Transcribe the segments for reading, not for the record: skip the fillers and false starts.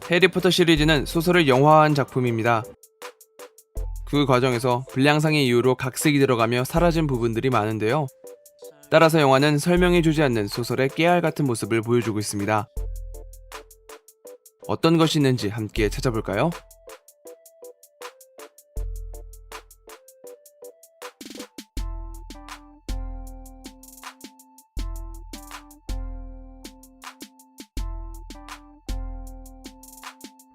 해리포터 시리즈는 소설을 영화화한 작품입니다. 그 과정에서 불량상의 이유로 각색이 들어가며 사라진 부분들이 많은데요. 따라서 영화는 설명해주지 않는 소설의 깨알 같은 모습을 보여주고 있습니다. 어떤 것이 있는지 함께 찾아볼까요?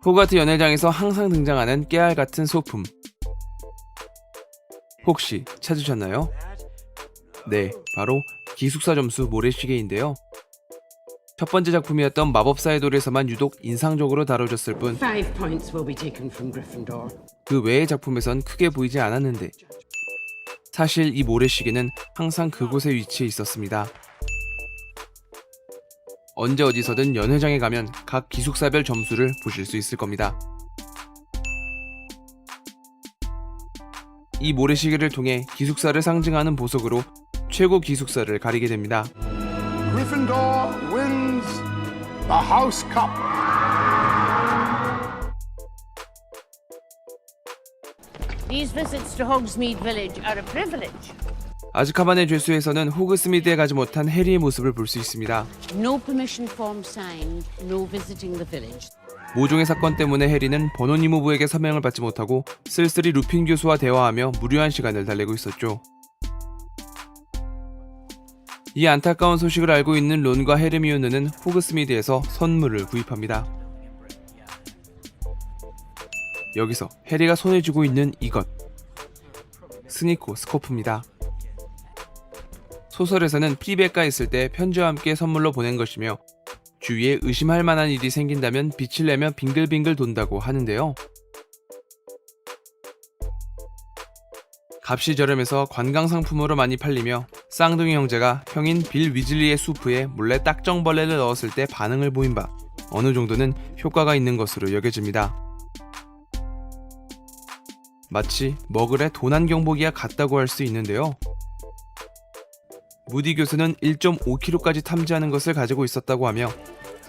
호가트 연회장에서 항상 등장하는 깨알 같은 소품. 혹시 찾으셨나요? 네, 바로 기숙사 점수 모래시계인데요. 첫 번째 작품이었던 마법사의 돌에서만 유독 인상적으로 다뤄졌을 뿐, 5 points will be taken from Gryffindor. 그 외의 작품에선 크게 보이지 않았는데, 사실 이 모래시계는 항상 그곳에 위치해 있었습니다. 언제 어디서든 연회장에 가면 각 기숙사별 점수를 보실 수 있을 겁니다. 이 모래시계를 통해 기숙사를 상징하는 보석으로 최고 기숙사를 가리게 됩니다. Gryffindor wins the House Cup. These visits to Hogsmeade Village are a privilege. 아즈카반의 죄수에서는 호그스미드에 가지 못한 해리의 모습을 볼 수 있습니다. No permission form signed, no visiting the village. 모종의 사건 때문에 해리는 버논 이모부에게 서명을 받지 못하고 쓸쓸히 루핀 교수와 대화하며 무료한 시간을 달래고 있었죠. 이 안타까운 소식을 알고 있는 론과 헤르미온느는 호그스미드에서 선물을 구입합니다. 여기서 해리가 손에 쥐고 있는 이것, 스니코 스코프입니다. 소설에서는 피베가 있을 때 편지와 함께 선물로 보낸 것이며, 주위에 의심할 만한 일이 생긴다면 빛을 내며 빙글빙글 돈다고 하는데요. 값이 저렴해서 관광상품으로 많이 팔리며, 쌍둥이 형제가 형인 빌 위즐리의 수프에 몰래 딱정벌레를 넣었을 때 반응을 보인 바 어느 정도는 효과가 있는 것으로 여겨집니다. 마치 머글의 도난 경보기와 같다고 할 수 있는데요. 무디 교수는 1.5kg까지 탐지하는 것을 가지고 있었다고 하며,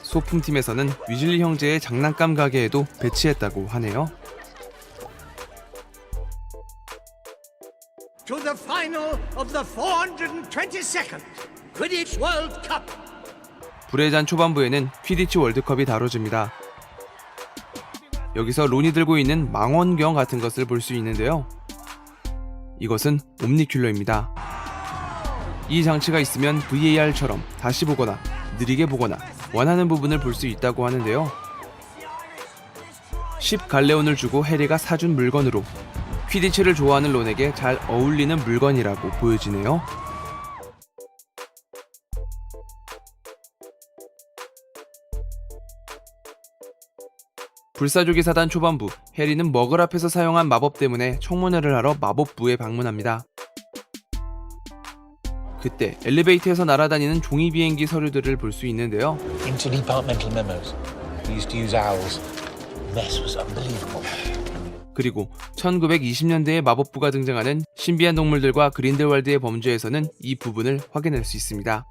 소품팀에서는 위즐리 형제의 장난감 가게에도 배치했다고 하네요. To the final of the 422nd Quidditch World Cup. 불의 잔 초반부에는 퀴디치 월드컵이 다뤄집니다. 여기서 론이 들고 있는 망원경 같은 것을 볼 수 있는데요. 이것은 옴니큘러입니다. 이 장치가 있으면 VAR처럼 다시 보거나 느리게 보거나 원하는 부분을 볼 수 있다고 하는데요. 10갈레온을 주고 해리가 사준 물건으로 퀴디치를 좋아하는 론에게 잘 어울리는 물건이라고 보여지네요. 불사조기 사단 초반부, 해리는 머글 앞에서 사용한 마법 때문에 청문회를 하러 마법부에 방문합니다. 그때 엘리베이터에서 날아다니는 종이 비행기 서류들을 볼 수 있는데요. Interdepartmental memos. We used to use owls. Mess was unbelievable. 그리고 1920년대에 마법부가 등장하는 신비한 동물들과 그린델왈드의 범죄에서는 이 부분을 확인할 수 있습니다.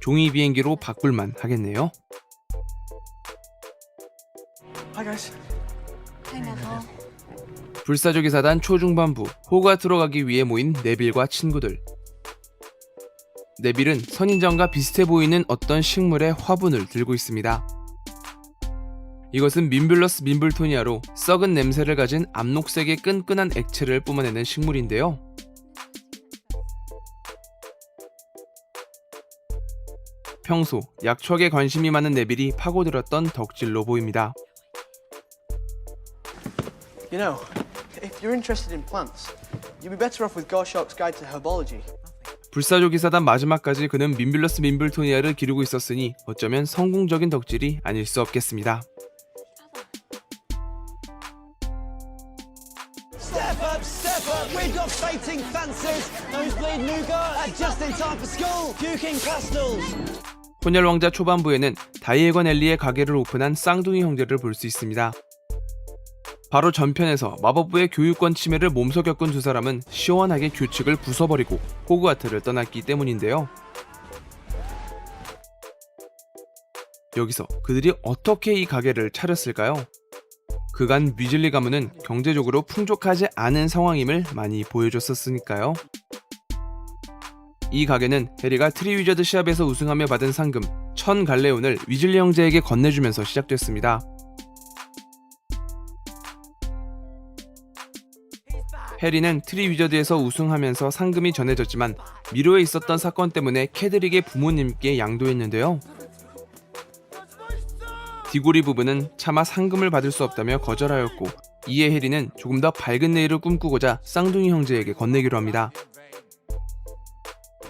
종이 비행기로 바꿀만 하겠네요. Hi guys. 불사조기 사단 초중반부, 호가트로 가기 위해 모인 네빌과 친구들. 네빌은 선인장과 비슷해 보이는 어떤 식물의 화분을 들고 있습니다. 이것은 민뷸러스 민블토니아로 썩은 냄새를 가진 암록색의 끈끈한 액체를 뿜어내는 식물인데요. 평소 약초학에 관심이 많은 네빌이 파고들었던 덕질로 보입니다. You know, if you're interested in plants, you'd be better off with Goshawk's Guide to Herbology. 불사조기 사단 마지막까지 그는 민뷸러스 민블토니아를 기르고 있었으니 어쩌면 성공적인 덕질이 아닐 수 없겠습니다. Step up, we've got fating fancies, nosebleed nougat, just in time for school, puking pastels. 혼혈왕자 초반부에는 다이애건 엘리의 가게를 오픈한 쌍둥이 형제를 볼 수 있습니다. 바로 전편에서 마법부의 교육권 침해를 몸소 겪은 두 사람은 시원하게 규칙을 부숴버리고 호그와트를 떠났기 때문인데요. 여기서 그들이 어떻게 이 가게를 차렸을까요? 그간 위즐리 가문은 경제적으로 풍족하지 않은 상황임을 많이 보여줬었으니까요. 이 가게는 해리가 트리 위저드 시합에서 우승하며 받은 상금 1000갈레온을 위즐리 형제에게 건네주면서 시작됐습니다. 해리는 트리 위저드에서 우승하면서 상금이 전해졌지만 미로에 있었던 사건 때문에 캐드릭의 부모님께 양도했는데요. 디고리 부부는 차마 상금을 받을 수 없다며 거절하였고, 이에 해리는 조금 더 밝은 내일을 꿈꾸고자 쌍둥이 형제에게 건네기로 합니다.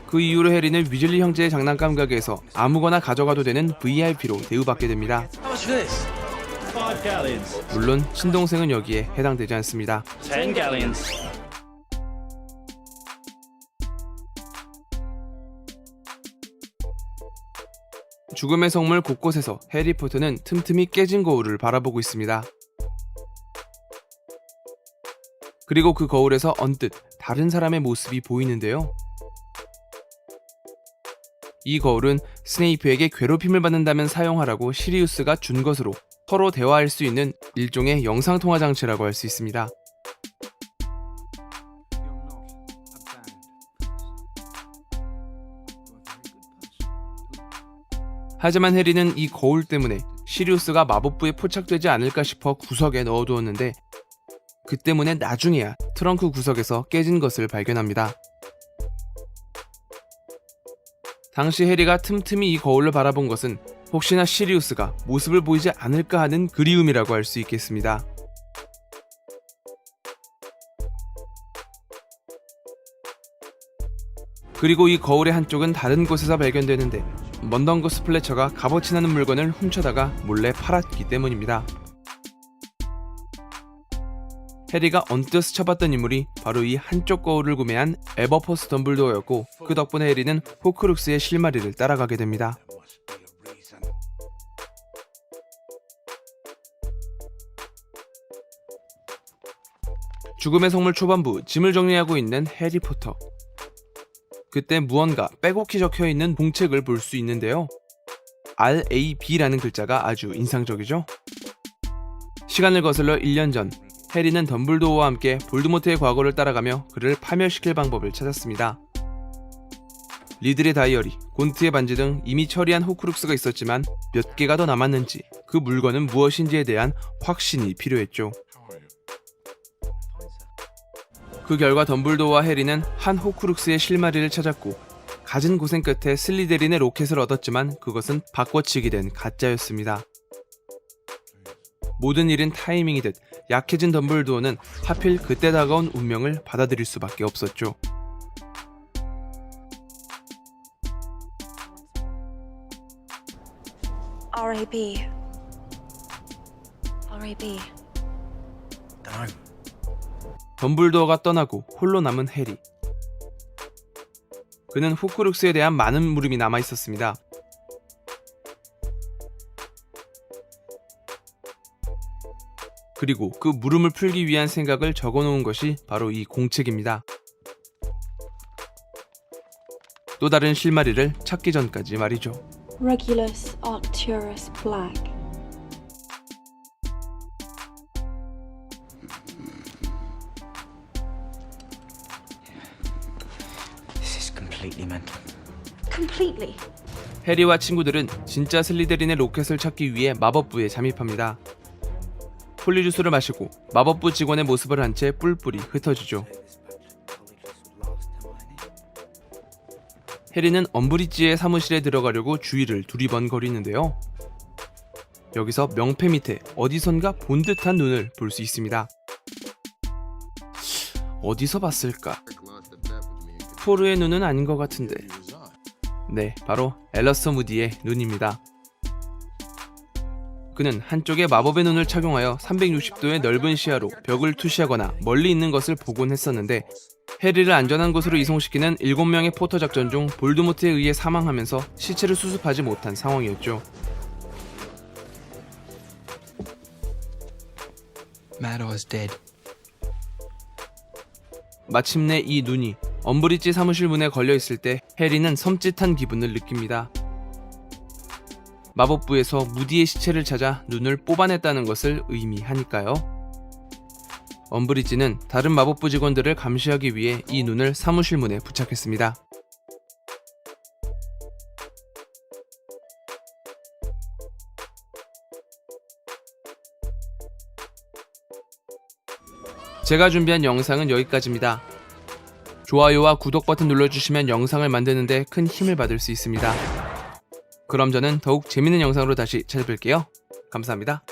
그 이후로 해리는 위즐리 형제의 장난감 가게에서 아무거나 가져가도 되는 VIP로 대우받게 됩니다. How much for this? 5 galleons. 물론 친동생은 여기에 해당되지 않습니다. 10 galleons. 죽음의 성물 곳곳에서 해리포터는 틈틈이 깨진 거울을 바라보고 있습니다. 그리고 그 거울에서 언뜻 다른 사람의 모습이 보이는데요. 이 거울은 스네이프에게 괴롭힘을 받는다면 사용하라고 시리우스가 준 것으로 서로 대화할 수 있는 일종의 영상통화 장치라고 할 수 있습니다. 하지만 해리는 이 거울 때문에 시리우스가 마법부에 포착되지 않을까 싶어 구석에 넣어두었는데, 그 때문에 나중에야 트렁크 구석에서 깨진 것을 발견합니다. 당시 해리가 틈틈이 이 거울을 바라본 것은 혹시나 시리우스가 모습을 보이지 않을까 하는 그리움이라고 할 수 있겠습니다. 그리고 이 거울의 한쪽은 다른 곳에서 발견되는데, 먼덩거스 플래처가 값어치 나는 물건을 훔쳐다가 몰래 팔았기 때문입니다. 해리가 언뜻 스쳐봤던 인물이 바로 이 한쪽 거울을 구매한 에버퍼스 덤블도어였고, 그 덕분에 해리는 호크룩스의 실마리를 따라가게 됩니다. 죽음의 성물 초반부 짐을 정리하고 있는 해리포터. 그때 무언가 빼곡히 적혀있는 봉책을 볼 수 있는데요. RAB라는 글자가 아주 인상적이죠? 시간을 거슬러 1년 전, 해리는 덤블도어와 함께 볼드모트의 과거를 따라가며 그를 파멸시킬 방법을 찾았습니다. 리들의 다이어리, 곤트의 반지 등 이미 처리한 호크룩스가 있었지만 몇 개가 더 남았는지, 그 물건은 무엇인지에 대한 확신이 필요했죠. 그 결과 덤블도어와 해리는 한 호크룩스의 실마리를 찾았고, 갖은 고생 끝에 슬리데린의 로켓을 얻었지만 그것은 바꿔치기 된 가짜였습니다. 모든 일은 타이밍이듯 약해진 덤블도어는 하필 그때 다가온 운명을 받아들일 수밖에 없었죠. RAB. RAB. 덤블도어가 떠나고 홀로 남은 해리. 그는 호크룩스에 대한 많은 물음이 남아 있었습니다. 그리고 그 물음을 풀기 위한 생각을 적어놓은 것이 바로 이 공책입니다. 또 다른 실마리를 찾기 전까지 말이죠. Regulus Arcturus Black. This is completely mental. Completely. 해리와 친구들은 진짜 슬리데린의 로켓을 찾기 위해 마법부에 잠입합니다. 폴리주스를 마시고 마법부 직원의 모습을 한 채 뿔뿔이 흩어지죠. 해리는 엄브리지의 사무실에 들어가려고 주위를 두리번거리는데요. 여기서 명패 밑에 어디선가 본 듯한 눈을 볼 수 있습니다. 어디서 봤을까? 포르의 눈은 아닌 것 같은데. 네, 바로 앨러스터 무디의 눈입니다. 그는 한쪽에 마법의 눈을 착용하여 360도의 넓은 시야로 벽을 투시하거나 멀리 있는 것을 보곤 했었는데, 해리를 안전한 곳으로 이송시키는 7명의 포터 작전 중 볼드모트에 의해 사망하면서 시체를 수습하지 못한 상황이었죠. Mador's dead. 마침내 이 눈이 엄브리지 사무실 문에 걸려있을 때 해리는 섬찟한 기분을 느낍니다. 마법부에서 무디의 시체를 찾아 눈을 뽑아냈다는 것을 의미하니까요. 엄브리지는 다른 마법부 직원들을 감시하기 위해 이 눈을 사무실 문에 부착했습니다. 제가 준비한 영상은 여기까지입니다. 좋아요와 구독 버튼 눌러주시면 영상을 만드는데 큰 힘을 받을 수 있습니다. 그럼 저는 더욱 재밌는 영상으로 다시 찾아뵐게요. 감사합니다.